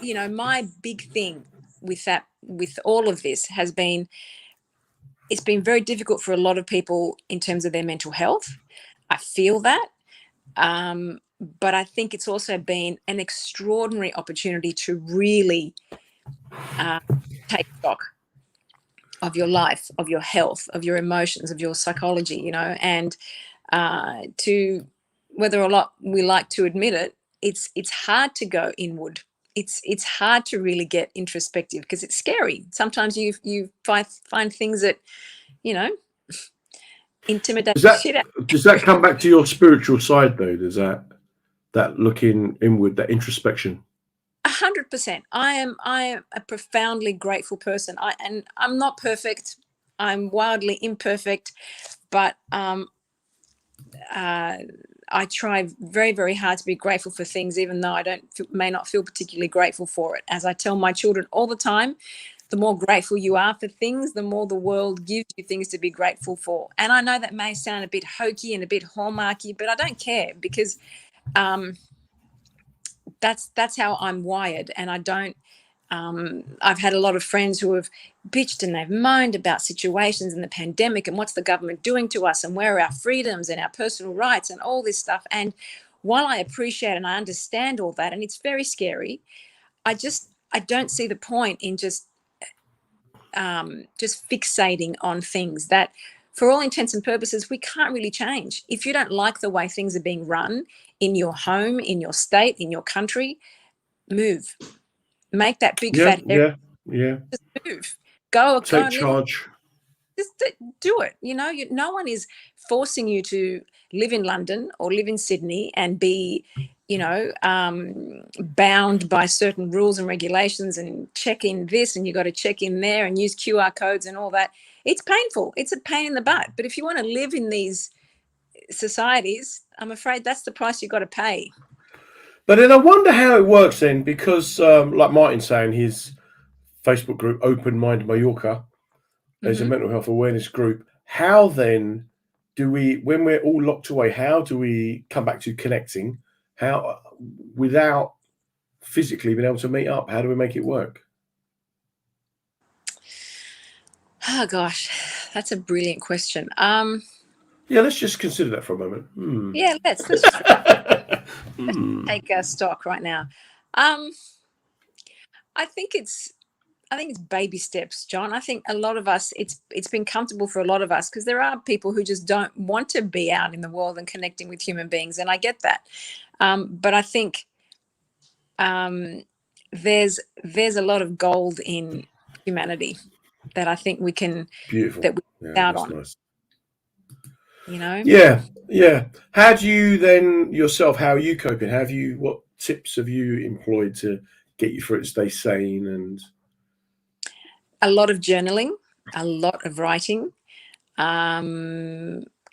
my big thing with all of this has been, it's been very difficult for a lot of people in terms of their mental health. I feel that. But I think it's also been an extraordinary opportunity to really take stock of your life, of your health, of your emotions, of your psychology, and to, whether or not we like to admit it, it's hard to go inward. It's hard to really get introspective because it's scary. Sometimes you find things that intimidate the shit out. Does that come back to your spiritual side though? Does that looking inward, that introspection? 100%. I am a profoundly grateful person. I'm not perfect. I'm wildly imperfect, but I try very, very hard to be grateful for things, even though I may not feel particularly grateful for it. As I tell my children all the time, the more grateful you are for things, the more the world gives you things to be grateful for. And I know that may sound a bit hokey and a bit hallmarky, but I don't care, because that's how I'm wired. And I don't. I've had a lot of friends who have bitched and they've moaned about situations in the pandemic and what's the government doing to us and where are our freedoms and our personal rights and all this stuff. And while I appreciate and I understand all that, and it's very scary, I don't see the point in just fixating on things that, for all intents and purposes, we can't really change. If you don't like the way things are being run in your home, in your state, in your country, move. Make that big fat yeah. Just move. Go. Take charge. Just do it. No one is forcing you to live in London or live in Sydney and be, bound by certain rules and regulations and check in this and you got to check in there and use QR codes and all that. It's painful. It's a pain in the butt. But if you want to live in these societies, I'm afraid that's the price you've got to pay. But then I wonder how it works then, because like Martin's saying, his Facebook group, Open Mind Mallorca, there's a mental health awareness group. How then do we, when we're all locked away, how do we come back to connecting? How, without physically being able to meet up, how do we make it work? Oh, gosh, that's a brilliant question. Yeah, let's just consider that for a moment. Yeah, let's Take stock right now. I think it's baby steps, John. I think a lot of us, it's been comfortable for a lot of us because there are people who just don't want to be out in the world and connecting with human beings, and I get that. But I think there's a lot of gold in humanity that I think we can Beautiful. that we Yeah, out that's on. nice. You know? Yeah. How do you then yourself? How are you coping? What tips have you employed to get you through it, stay sane? And A lot of journaling, a lot of writing, couple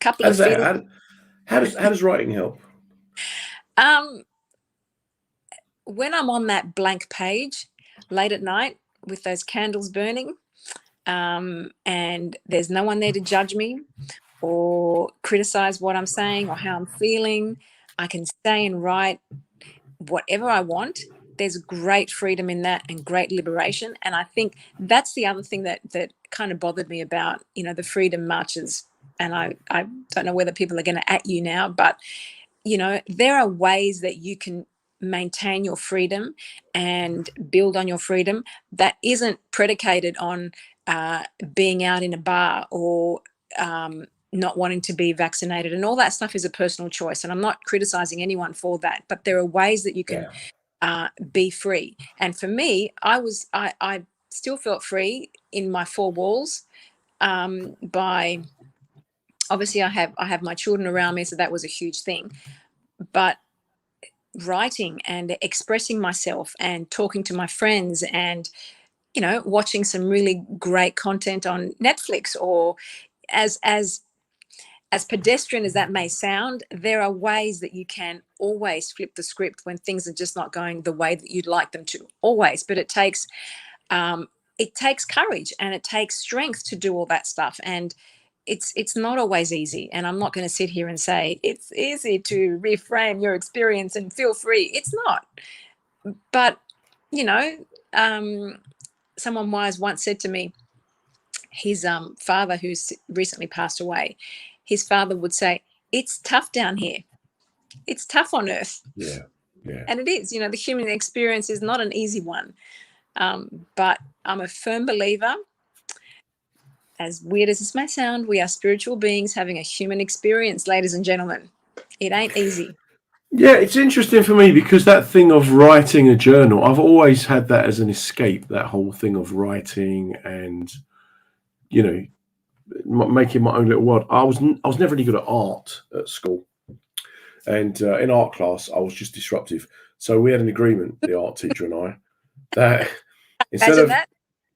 how of does that? feelings. How does writing help? When I'm on that blank page late at night with those candles burning, and there's no one there to judge me or criticize what I'm saying or how I'm feeling, I can stay and write whatever I want. There's great freedom in that and great liberation. And I think that's the other thing that kind of bothered me about, the freedom marches. And I don't know whether people are going to at you now, but, there are ways that you can maintain your freedom and build on your freedom that isn't predicated on being out in a bar or not wanting to be vaccinated, and all that stuff is a personal choice, and I'm not criticizing anyone for that, but there are ways that you can be free. And for me, I still felt free in my four walls by obviously I have my children around me, so that was a huge thing, but writing and expressing myself and talking to my friends and watching some really great content on Netflix, or as pedestrian as that may sound, there are ways that you can always flip the script when things are just not going the way that you'd like them to, always. But it takes courage and it takes strength to do all that stuff, and it's not always easy. And I'm not going to sit here and say it's easy to reframe your experience and feel free. It's not. But someone wise once said to me, his father, who's recently passed away, his father would say, "It's tough down here. It's tough on earth." Yeah. And it is. The human experience is not an easy one. But I'm a firm believer, as weird as this may sound, we are spiritual beings having a human experience, ladies and gentlemen. It ain't easy. Yeah, it's interesting for me because that thing of writing a journal, I've always had that as an escape, that whole thing of writing and, making my own little world. I was never really good at art at school. And in art class, I was just disruptive. So we had an agreement, the art teacher and I, that instead of,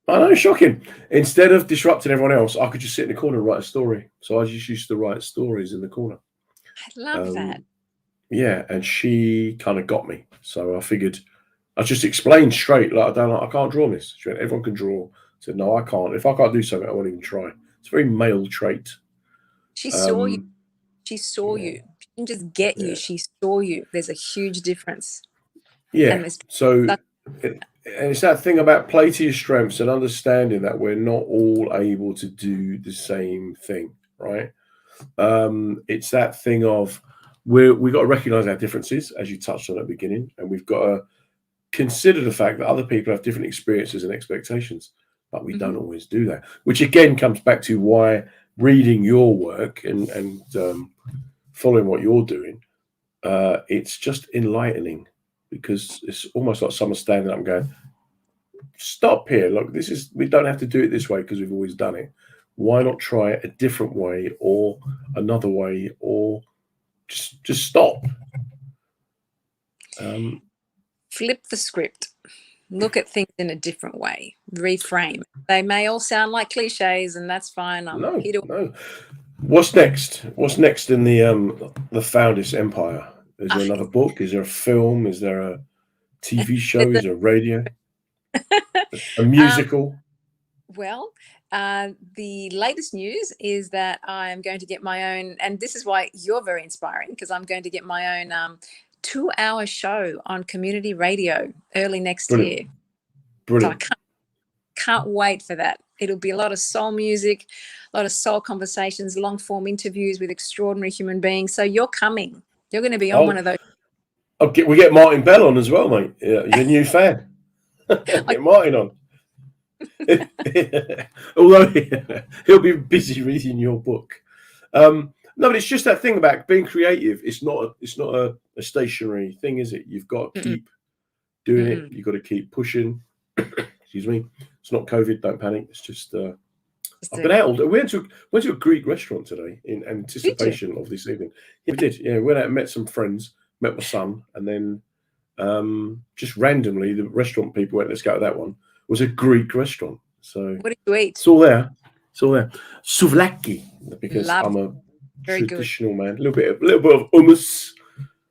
I know, shocking. Instead of disrupting everyone else, I could just sit in the corner and write a story. So I just used to write stories in the corner. I love that. Yeah, and she kind of got me. So I figured I just explained straight, like, I can't draw this. She went, everyone can draw. I said, no, I can't. If I can't do something, I won't even try. It's a very male trait. She saw you. She saw you. She didn't just get you. She saw you. There's a huge difference. Yeah. So it's that thing about play to your strengths and understanding that we're not all able to do the same thing, right? It's that thing of we've got to recognize our differences, as you touched on at the beginning, and we've got to consider the fact that other people have different experiences and expectations, but we don't always do that, which again comes back to why reading your work and following what you're doing, it's just enlightening, because it's almost like someone standing up and going, stop here, look, we don't have to do it this way because we've always done it. Why not try it a different way or another way, or just stop? Flip the script. Look at things in a different way. Reframe. They may all sound like cliches, and that's fine. No. What's next? What's next in the Foundis empire? Is there another book? Is there a film? Is there a TV show? Is there a radio? A musical? Well, the latest news is that I am going to get my own, and this is why you're very inspiring, because I'm going to get my own 2-hour show on community radio early next year. Brilliant. So I can't wait for that. It'll be a lot of soul music, a lot of soul conversations, long form interviews with extraordinary human beings. So you're coming. You're going to be on one of those. We get Martin Bell on as well, mate. Yeah, your new fan. Get Martin on. Although he'll be busy reading your book. No, but it's just that thing about being creative. It's not a stationary thing, is it? You've got to keep doing it. You've got to keep pushing. Excuse me. It's not COVID. Don't panic. It's just I've been out. We went to a Greek restaurant today in anticipation of this evening. Yeah, we did. Yeah, we went out and met some friends. Met my son, and then just randomly the restaurant people went, let's go to that one. It was a Greek restaurant. So what did you eat? It's all there. Souvlaki, because I'm a Very traditional man. A little bit of hummus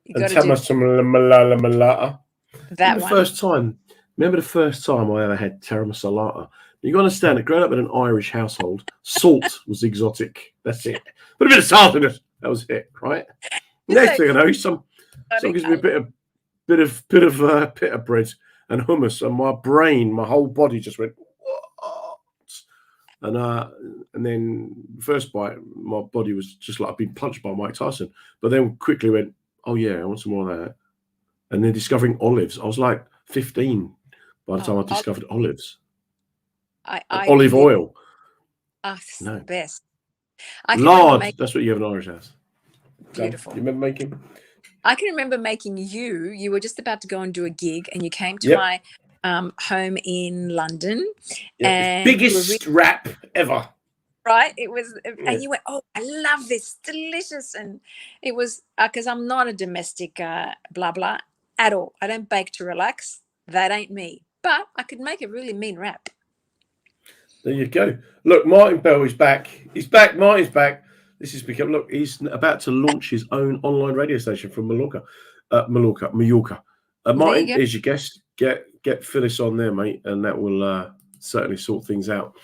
and tamasmalata. Remember the first time I ever had tamasmalata. You got to understand that growing up in an Irish household, salt was exotic. That's it. Put a bit of salt in it. That was it, right? Next thing I know, some gives me a bit of pita bread and hummus, and my whole body just went, what? And then first bite, my body was just like I've been punched by Mike Tyson, but then quickly went, oh yeah, I want some more of that. And then discovering olives, I was like 15 by the time I discovered olives. Olive oil. It's No. the best. Lard. That's what you have in Irish house. Beautiful. You remember making? I can remember making you. You were just about to go and do a gig, and you came to my home in London. And biggest rap ever. Right? It was, and you went, oh, I love this, delicious. And it was because I'm not a domestic blah blah at all. I don't bake to relax. That ain't me. But I could make a really mean rap. There you go. Look, Martin Bell is back. He's back. Martin's back. This has become. Look, he's about to launch his own online radio station from Mallorca. Martin is your guest. Get Phyllis on there, mate, and that will certainly sort things out.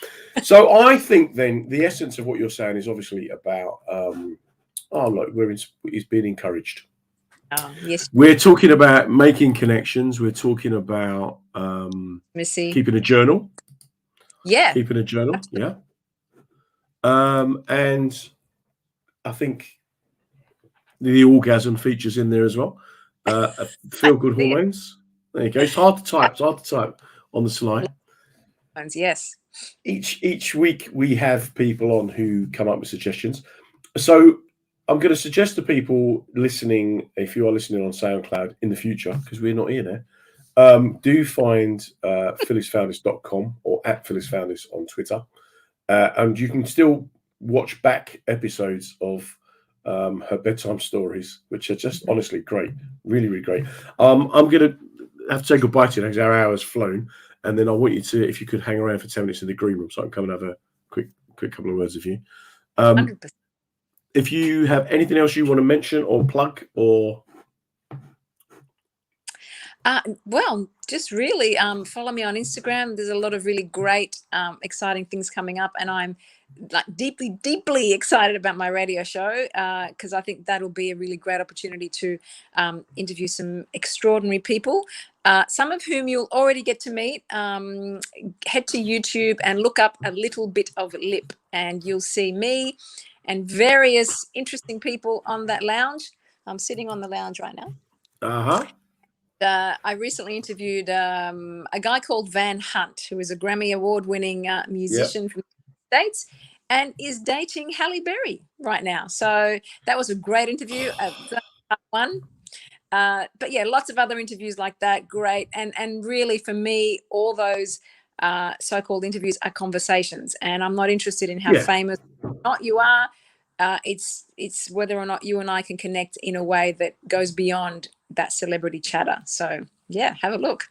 So I think then the essence of what you're saying is obviously about. He's being encouraged. Yes. We're talking about making connections. We're talking about keeping a journal. Yeah. Keeping a journal. Absolutely. Yeah. And I think the orgasm features in there as well. Feel good hormones. There you go. It's hard to type. On the slide. Yes. Each week we have people on who come up with suggestions. So I'm going to suggest to people listening, if you are listening on SoundCloud in the future, because we're not here there, do find phyllisfoundis.com or at Phyllis Foundis on Twitter. And you can still watch back episodes of her bedtime stories, which are just honestly great. Really, really great. I'm going to have to say goodbye to you because our hour's flown. And then I want you to, if you could hang around for 10 minutes in the green room so I can come and have a quick couple of words with you. 100%. If you have anything else you want to mention or plug or... Well, just really follow me on Instagram. There's a lot of really great, exciting things coming up, and I'm like deeply excited about my radio show because I think that'll be a really great opportunity to interview some extraordinary people, some of whom you'll already get to meet. Head to YouTube and look up A Little Bit of Lip, and you'll see me and various interesting people on that lounge. I'm sitting on the lounge right now. I recently interviewed a guy called Van Hunt, who is a Grammy Award-winning musician from the States and is dating Halle Berry right now. So that was a great interview. One. But yeah, lots of other interviews like that. Great. And really for me, all those so-called interviews are conversations. And I'm not interested in how famous or not you are. It's whether or not you and I can connect in a way that goes beyond that celebrity chatter. So yeah, have a look.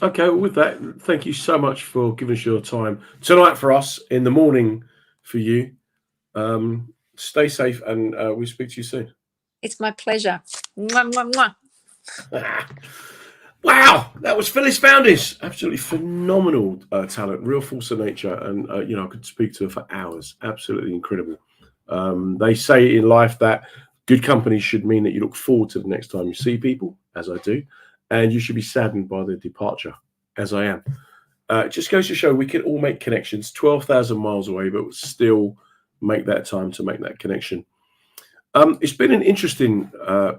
Okay, well, with that, thank you so much for giving us your time tonight for us, in the morning for you. Stay safe, and we'll speak to you soon. It's my pleasure. Mwah, mwah, mwah. Wow, that was Phyllis Foundis. Absolutely phenomenal talent, real force of nature, and I could speak to her for hours. Absolutely incredible. They say in life that good company should mean that you look forward to the next time you see people, as I do, and you should be saddened by their departure, as I am. It just goes to show we can all make connections 12,000 miles away, but still make that time to make that connection. It's been an interesting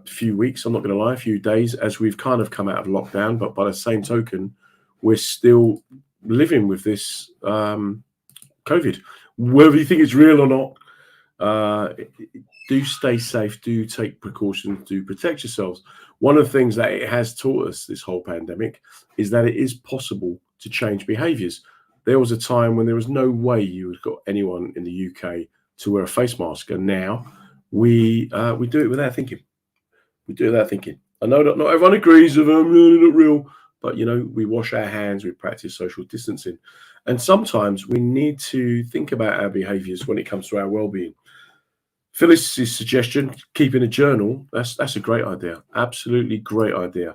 few weeks, I'm not going to lie, a few days, as we've kind of come out of lockdown. But by the same token, we're still living with this COVID. Whether you think it's real or not, do stay safe, do take precautions, do protect yourselves. One of the things that it has taught us, this whole pandemic, is that it is possible to change behaviours. There was a time when there was no way you would got anyone in the UK to wear a face mask, and now we do it without thinking. We do it without thinking. I know that not everyone agrees with them, really not real, but we wash our hands, we practice social distancing, and sometimes we need to think about our behaviours when it comes to our well-being. Phyllis's suggestion, keeping a journal, that's a great idea, absolutely great idea,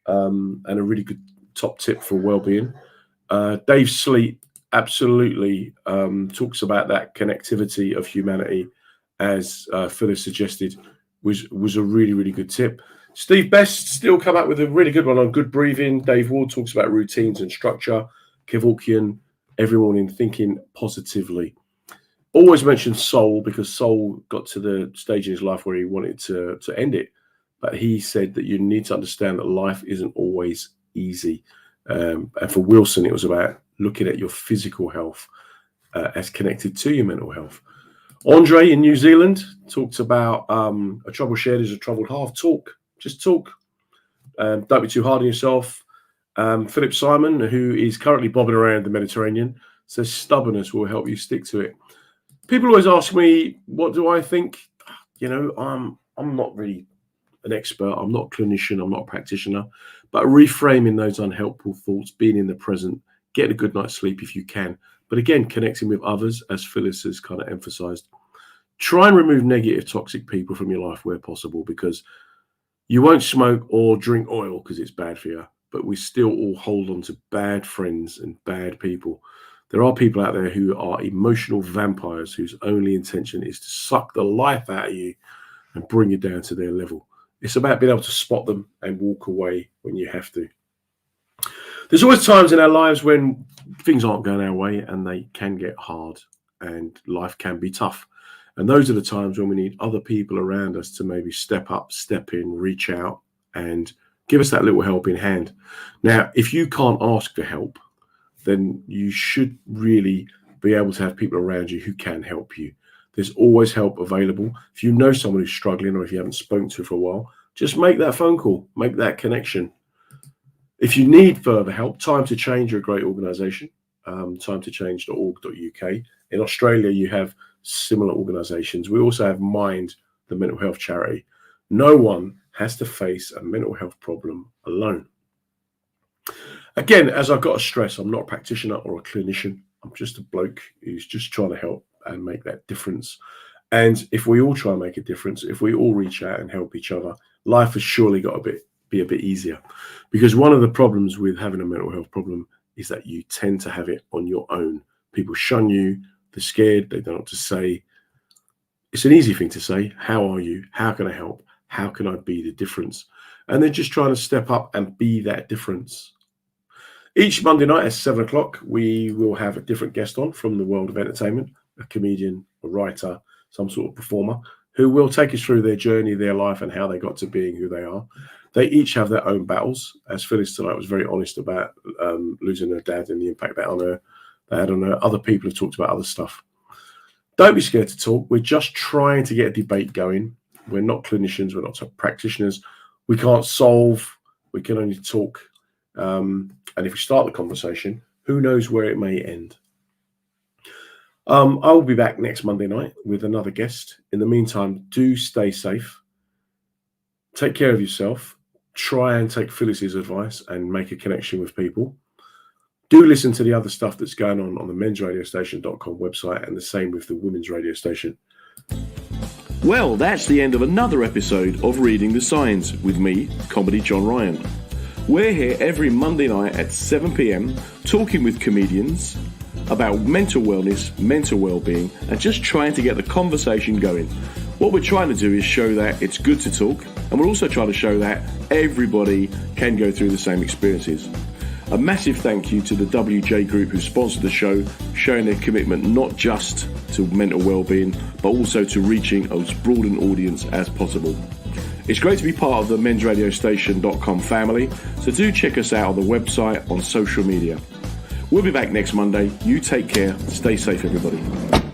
and a really good top tip for well-being. Dave Sleet absolutely talks about that connectivity of humanity, as Phyllis suggested, was a really, really good tip. Steve Best still come up with a really good one on good breathing. Dave Ward talks about routines and structure. Kevorkian, every morning thinking positively. Always mentions soul, because soul got to the stage in his life where he wanted to end it. But he said that you need to understand that life isn't always easy. And for Wilson, it was about looking at your physical health as connected to your mental health. Andre in New Zealand talked about a trouble shared is a troubled half. Talk, just talk. Don't be too hard on yourself. Philip Simon, who is currently bobbing around the Mediterranean, says stubbornness will help you stick to it. People always ask me, what do I think? I'm not really an expert. I'm not a clinician. I'm not a practitioner. But reframing those unhelpful thoughts, being in the present, getting a good night's sleep if you can. But again, connecting with others, as Phyllis has kind of emphasized. Try and remove negative, toxic people from your life where possible, because you won't smoke or drink oil because it's bad for you. But we still all hold on to bad friends and bad people. There are people out there who are emotional vampires whose only intention is to suck the life out of you and bring you down to their level. It's about being able to spot them and walk away when you have to. There's always times in our lives when things aren't going our way and they can get hard and life can be tough. And those are the times when we need other people around us to maybe step up, step in, reach out and give us that little helping hand. Now, if you can't ask for help, then you should really be able to have people around you who can help you. There's always help available. If you know someone who's struggling or if you haven't spoken to for a while, just make that phone call, make that connection. If you need further help, Time to Change are a great organisation, timetochange.org.uk. In Australia, you have similar organisations. We also have Mind, the mental health charity. No one has to face a mental health problem alone. Again, as I've got to stress, I'm not a practitioner or a clinician. I'm just a bloke who's just trying to help and make that difference. And if we all try and make a difference, if we all reach out and help each other, life has surely got to be a bit easier. Because one of the problems with having a mental health problem is that you tend to have it on your own. People shun you, they're scared, they don't know what to say. It's an easy thing to say. How are you? How can I help? How can I be the difference? And then just trying to step up and be that difference. Each Monday night at 7 o'clock, we will have a different guest on from the world of entertainment, a comedian, a writer, some sort of performer, who will take us through their journey, their life, and how they got to being who they are. They each have their own battles. As Phyllis tonight was very honest about losing her dad and the impact that had on her. Other people have talked about other stuff. Don't be scared to talk. We're just trying to get a debate going. We're not clinicians. We're not practitioners. We can't solve. We can only talk. And if we start the conversation, who knows where it may end. I will be back next Monday night with another guest. In the meantime, do stay safe. Take care of yourself. Try and take Phyllis's advice and make a connection with people. Do listen to the other stuff that's going on the mensradiostation.com website, and the same with the women's radio station. Well, that's the end of another episode of Reading the Signs with me, Comedy John Ryan. We're here every Monday night at 7 p.m. talking with comedians about mental wellness, mental well-being, and just trying to get the conversation going. What we're trying to do is show that it's good to talk, and we're also trying to show that everybody can go through the same experiences. A massive thank you to the WJ Group who sponsored the show, showing their commitment not just to mental well-being, but also to reaching as broad an audience as possible. It's great to be part of the mensradiostation.com family, so do check us out on the website, on social media. We'll be back next Monday. You take care. Stay safe, everybody.